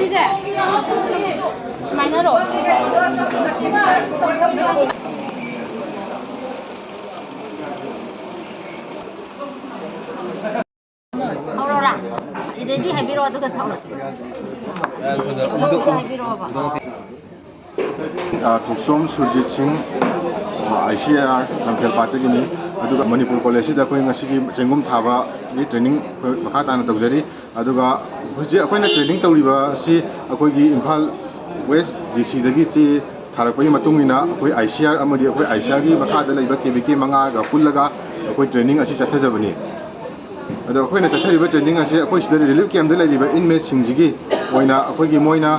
ꯁꯤꯁꯦ ꯁꯨꯃꯥꯏꯅꯔꯣ ꯍꯧꯔꯣꯔꯥ ꯔꯦꯗꯤ ꯍꯥꯏꯕꯤꯔꯛꯑꯣ ꯑꯗꯨꯒ ꯊꯧꯔꯛꯀꯦ ꯍꯥꯏꯕꯤꯔꯛꯑꯣꯕ ꯊꯣꯛꯁꯣꯝ ꯁꯨꯔꯖꯤꯠ ꯁꯤꯡ ICAR ꯂꯝꯐꯦꯜꯄꯥꯠꯇꯒꯤꯅꯤ ꯑꯗꯨꯒ ꯃꯅꯤꯄꯨꯔ ꯀꯣꯂꯦꯖꯁꯤꯗ ꯑꯩꯈꯣꯏ ꯉꯁꯤꯒꯤ ꯆꯦꯡꯒꯨꯝ ꯊꯥꯕꯒꯤ ꯇ꯭ꯔꯦꯅꯤꯡ ꯃꯈꯥ ꯇꯥꯅ ꯇꯧꯖꯔꯤ ꯑꯗꯨꯒ ꯍꯧꯖꯤꯛ ꯑꯩꯈꯣꯏꯅ ꯇ꯭ꯔꯦꯅꯤꯡ ꯇꯧꯔꯤꯕ ꯑꯁꯤ ꯑꯩꯈꯣꯏꯒꯤ ꯏꯝꯐꯥꯜ ꯋꯦꯁ DC ꯆꯦ ꯊꯥꯔꯛꯄꯒꯤ ꯃꯇꯨꯡ ꯏꯟꯅ ꯑꯩꯈꯣꯏ ICAR ꯑꯃꯗꯤ ꯑꯩꯈꯣꯏ ICARꯒꯤ ꯃꯈꯥꯗ ꯂꯩꯕ KVK 5ꯒ ꯄꯨꯜꯂꯒ ꯑꯩꯈꯣই ꯇ꯭ꯔꯦꯅꯤꯡ ꯑꯁꯤ ꯆꯠꯊꯖꯕꯅꯤ ꯑꯗꯣ ꯑꯩꯈꯣꯏꯅ ꯆꯠꯊꯔꯤꯕ ꯇ꯭ꯔꯦꯅꯤꯡ ꯑꯁꯤ ꯑꯩꯈꯣꯏ ꯁꯤꯗ ꯔꯤꯂꯤꯐ ꯀꯦꯝꯞꯗ ꯂꯩꯔꯤꯕ ꯏꯟꯃꯦꯠꯁꯤꯡꯁꯤꯒꯤ ꯑꯣꯏꯅ ꯑꯩꯈꯣꯏꯒꯤ ꯃꯣꯏꯅ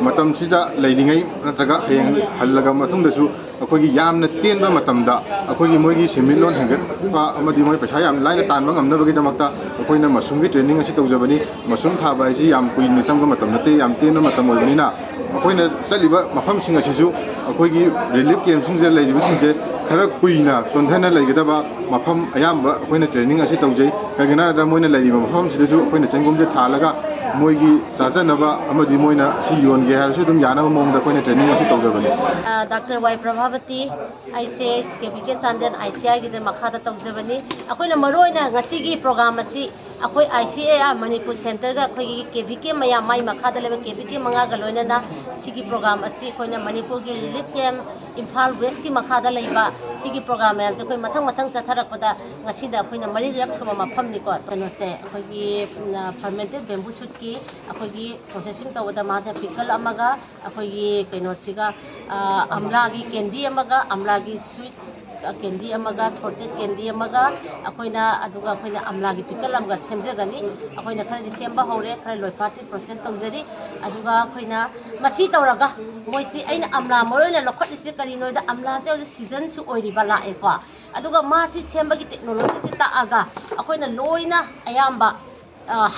ꯃꯇꯝꯁꯤꯗ ꯂꯩꯔꯤꯉꯩ ꯅꯠꯇ꯭ꯔꯒ ꯍꯌꯦꯡ ꯍꯜꯂꯒ ꯃꯇꯨꯡꯗꯁꯨ ꯑꯩꯈꯣꯏꯒꯤ ꯌꯥꯝꯅ ꯇꯦꯟꯕ ꯃꯇꯝꯗ ꯑꯩꯈꯣꯏꯒꯤ ꯃꯣꯏꯒꯤ ꯁꯦꯟꯃꯤꯠꯂꯣꯟ ꯍꯦꯟꯒꯠꯄ ꯑꯃꯗꯤ ꯃꯣꯏ ꯄꯩꯁꯥ ꯌꯥꯝ ꯂꯥꯏꯅ ꯇꯥꯟꯕ ꯉꯝꯅꯕꯒꯤꯗꯃꯛꯇ ꯑꯩꯈꯣꯏꯅ ꯃꯁꯔꯨꯝꯒꯤ ꯇ꯭ꯔꯦꯅꯤꯡ ꯑꯁꯤ ꯇꯧꯖꯕꯅꯤ ꯃꯁꯔꯨꯝ ꯊꯥꯕ ꯍꯥꯏꯁꯤ ꯌꯥꯝ ꯀꯨꯏꯅ ꯆꯪꯕ ꯃꯇꯝ ꯅꯠꯇꯦ ꯌꯥꯝ ꯇꯦꯟꯕ ꯃꯇꯝ ꯑꯣꯏꯕꯅꯤꯅ ꯑꯩꯈꯣꯏꯅ ꯆꯠꯂꯤꯕ ꯃꯐꯝꯁꯤꯡ ꯑꯁꯤꯁꯨ ꯑꯩꯈꯣꯏꯒꯤ ꯔꯤꯂꯤꯐ ꯀꯦꯝꯞꯁꯤꯡꯁꯤꯗ ꯂꯩꯔꯤꯕꯁꯤꯡꯁꯦ ꯈꯔ ꯀꯨꯏꯅ ꯆꯣꯟꯊꯅ ꯂꯩꯒꯗꯕ ꯃꯐꯝ ꯑꯌꯥꯝꯕ ꯑꯩꯈꯣꯏꯅ ꯇ꯭ꯔꯦꯅꯤꯡ ꯑꯁꯤ ꯇꯧꯖꯩ ꯀꯩꯒꯤꯅꯣ ꯍꯥꯏꯔꯕꯗ ꯃꯣꯏꯅ ꯂꯩꯔꯤꯕ ꯃꯐꯝꯁꯤꯗꯁꯨ ꯑꯩꯈꯣꯏꯅ ꯆꯦꯡꯒꯨꯝꯁꯦ ꯊꯥꯜꯂꯒ ꯃꯣꯏꯒꯤ ꯆꯥꯖꯅꯕ ꯑꯃꯗꯤ ꯃꯣꯏꯅ ꯁꯤ ꯌꯣꯟꯒꯦ ꯍꯥꯏꯔꯁꯨ ꯑꯗꯨꯝ ꯌꯥꯅꯕ ꯃꯑꯣꯡꯗ ꯑꯩꯈꯣꯏꯅ ꯇ꯭ꯔꯦꯅꯤꯡ ꯑꯁꯤ ꯇꯧꯖꯕꯅꯤ ꯗꯥꯛꯇꯔ Y ꯄ꯭ꯔꯚꯥꯕꯇꯤ ꯑꯩꯁꯦ KVK ꯆꯥꯟꯗꯦꯜ ICARꯒꯤꯗ ꯃꯈꯥꯗ ꯇꯧꯖꯕꯅꯤ ꯑꯩꯈꯣꯏꯅ ꯃꯔꯨꯑꯣꯏꯅ ꯉꯁꯤꯒꯤ ꯄ꯭ꯔꯣꯒ꯭ꯔꯥꯝ ꯑꯁꯤ ꯑꯩꯈꯣꯏ ICAR ꯃꯅꯤꯄꯨꯔ ꯁꯦꯟꯇꯔꯒ ꯑꯩꯈꯣꯏꯒꯤ KVK ꯃꯌꯥꯝ ꯃꯥꯏ ꯃꯈꯥꯗ ꯂꯩꯕ KVK 5ꯒ ꯂꯣꯏꯅꯅ ꯁꯤꯒꯤ ꯄ꯭ꯔꯣꯒ꯭ꯔꯥꯝ ꯑꯁꯤ ꯑꯩꯈꯣꯏꯅ ꯃꯅꯤꯄꯨꯔꯒꯤ ꯔꯤꯂꯤꯐ ꯀꯦꯝꯞ ꯏꯝꯐꯥꯜ ꯋꯦꯁꯀꯤ ꯃꯈꯥꯗ ꯂꯩꯕ ꯁꯤꯒꯤ ꯄ꯭ꯔꯣꯒ꯭ꯔꯥꯝ ꯃꯌꯥꯝꯁꯦ ꯑꯩꯈꯣꯏ ꯃꯊꯪ ꯆꯠꯊꯔꯛꯄꯗ ꯉꯁꯤꯗ ꯑꯩꯈꯣꯏꯅ ꯃꯔꯤꯔꯛ ꯁꯨꯕ ꯃꯐꯝꯅꯤꯀꯣ ꯀꯩꯅꯣꯁꯦ ꯑꯩꯈꯣꯏꯒꯤ ꯐꯔꯃꯦꯟꯇꯦꯠ ꯕꯦꯝꯕꯨ ꯁꯨꯠꯀꯤ ꯑꯩꯈꯣꯏꯒꯤ ꯄ꯭ꯔꯣꯁꯦꯁꯤꯡ ꯇꯧꯕꯗ ꯃꯥꯁꯦ ꯄꯤꯀꯜ ꯑꯃꯒ ꯑꯩꯈꯣꯏꯒꯤ ꯀꯩꯅꯣꯁꯤꯒ ꯑꯝꯂꯥꯒꯤ ꯀꯦꯟꯗꯤ ꯑꯃꯒ ꯑꯝꯂꯥꯒꯤ ꯁ꯭ꯋꯤꯠ ꯀꯦꯟꯗꯤ ꯑꯃꯒ ꯁꯣꯔꯇꯦꯠ ꯀꯦꯟꯗꯤ ꯑꯃꯒ ꯑꯩꯈꯣꯏꯅ ꯑꯝꯂꯥꯒꯤ ꯄꯤꯀꯜ ꯑꯃꯒ ꯁꯦꯝꯖꯒꯅꯤ ꯑꯩꯈꯣꯏꯅ ꯈꯔꯗꯤ ꯁꯦꯝꯕ ꯍꯧꯔꯦ ꯈꯔ ꯂꯣꯏꯐꯥꯠꯇꯤ ꯄ꯭ꯔꯣꯁꯦꯁ ꯇꯧꯖꯔꯤ ꯑꯗꯨꯒ ꯑꯩꯈꯣꯏꯅ ꯃꯁꯤ ꯇꯧꯔꯒ ꯃꯣꯏꯁꯤ ꯑꯩꯅ ꯑꯝꯂꯥ ꯃꯔꯨꯑꯣꯏꯅ ꯂꯧꯈꯠꯂꯤꯁꯦ ꯀꯔꯤꯅꯣꯗ ꯑꯝꯂꯥꯁꯦ ꯍꯧꯖꯤꯛ ꯁꯤꯖꯟꯁꯨ ꯑꯣꯏꯔꯤꯕ ꯂꯥꯛꯑꯦꯀꯣ ꯑꯗꯨꯒ ꯃꯥꯁꯤ ꯁꯦꯝꯕꯒꯤ ꯇꯦꯛꯅꯣꯂꯣꯖꯤꯁꯤ ꯇꯥꯛꯑꯒ ꯑꯩꯈꯣꯏꯅ ꯂꯣꯏꯅ ꯑꯌꯥꯝꯕ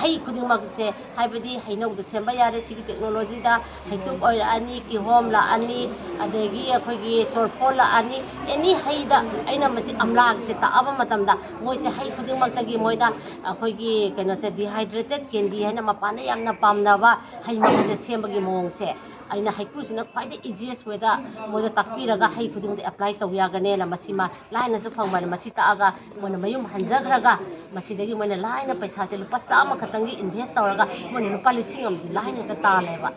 ꯍꯩ ꯈꯨꯗꯤꯡꯃꯛꯁꯦ ꯍꯥꯏꯕꯗꯤ ꯍꯩꯅꯧꯗ ꯁꯦꯝꯕ ꯌꯥꯔꯦ ꯁꯤꯒꯤ ꯇꯦꯛꯅꯣꯂꯣꯖꯤꯗ ꯍꯩꯇꯨꯞ ꯑꯣꯏꯔꯛꯑꯅꯤ ꯀꯤꯍꯣꯝ ꯂꯥꯛꯑꯅꯤ ꯑꯗꯒꯤ ꯑꯩꯈꯣꯏꯒꯤ ꯆꯣꯔꯐꯣꯟ ꯂꯥꯛꯑꯅꯤ ꯑꯦꯅꯤ ꯍꯩꯗ ꯑꯩꯅ ꯃꯁꯤ ꯑꯝꯂꯥꯒꯤꯁꯦ ꯇꯥꯛꯑꯕ ꯃꯇꯝꯗ ꯃꯣꯏꯁꯦ ꯍꯩ ꯈꯨꯗꯤꯡꯃꯛꯇꯒꯤ ꯃꯣꯏꯅ ꯑꯩꯈꯣꯏꯒꯤ ꯀꯩꯅꯣꯁꯦ ꯗꯤꯍꯥꯏꯗ꯭ꯔꯦꯇꯦꯠ ꯀꯦꯟꯗꯤ ꯍꯥꯏꯅ ꯃꯄꯥꯟꯗ ꯌꯥꯝꯅ ꯄꯥꯝꯅꯕ ꯍꯩ ꯃꯈꯜꯁꯦ ꯁꯦꯝꯕꯒꯤ ꯃꯑꯣꯡꯁꯦ ꯑꯩꯅ ꯍꯩꯀ꯭ꯔꯨꯁꯤꯅ ꯈ꯭ꯋꯥꯏꯗꯒꯤ ꯏꯖꯤꯌꯦꯁ ꯋꯦꯗ ꯃꯣꯏꯗ ꯇꯥꯛꯄꯤꯔꯒ ꯍꯩ ꯈꯨꯗꯤꯡꯃꯛꯇ ꯑꯦꯄ꯭ꯂꯥꯏ ꯇꯧ ꯌꯥꯒꯅꯦꯅ ꯃꯁꯤꯃ ꯂꯥꯏꯅꯁꯨ ꯐꯪꯕꯅ ꯃꯁꯤ ꯇꯥꯛꯑꯒ ꯃꯣꯏꯅ ꯃꯌꯨꯝ ꯍꯟꯖꯈ꯭ꯔꯒ ꯃꯁꯤꯗꯒꯤ ꯃꯣꯏꯅ ꯂꯥꯏꯅ ꯄꯩꯁꯥꯁꯦ ꯂꯨꯄꯥ 100 ꯈꯛꯇꯪꯒꯤ ꯏꯟꯚꯦꯁ ꯇꯧꯔꯒ ꯃꯣꯏꯅ ꯂꯨꯄꯥ 1,000 ꯑꯃꯗꯤ ꯂꯥꯏꯅ ꯍꯦꯛꯇ ꯇꯥꯜꯂꯦꯕ